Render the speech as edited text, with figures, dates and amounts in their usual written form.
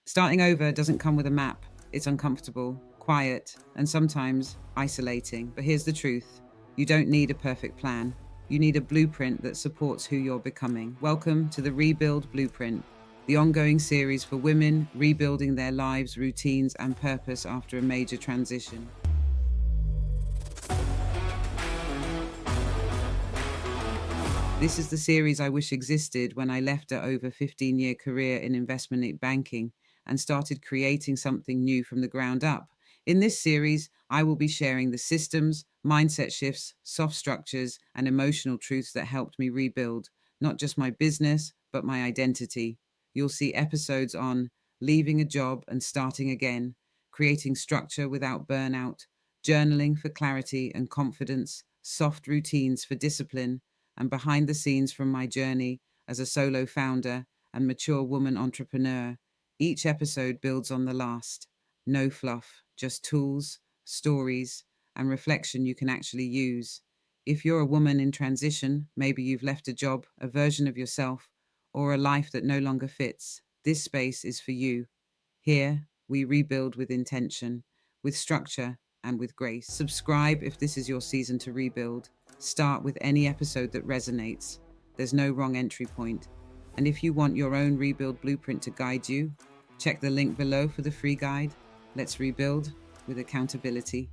Starting over doesn't come with a map. It's uncomfortable, quiet, and sometimes isolating. But here's the truth: you don't need a perfect plan. You need a blueprint that supports who you're becoming. Welcome to the Rebuild Blueprint, the ongoing series for women rebuilding their lives, routines, and purpose after a major transition. This is the series I wish existed when I left an over 15-year career in investment banking and started creating something new from the ground up. In this series, I will be sharing the systems, mindset shifts, soft structures, and emotional truths that helped me rebuild not just my business, but my identity. You'll see episodes on leaving a job and starting again, creating structure without burnout, journaling for clarity and confidence, soft routines for discipline, and behind the scenes from my journey as a solo founder and mature woman entrepreneur. Each episode builds on the last. No fluff, just tools, stories, and reflection you can actually use. If you're a woman in transition, maybe you've left a job, a version of yourself, or a life that no longer fits, this space is for you. Here, we rebuild with intention, with structure, and with grace. Subscribe if this is your season to rebuild. Start with any episode that resonates. There's no wrong entry point. And if you want your own rebuild blueprint to guide you, check the link below for the free guide. Let's rebuild with accountability.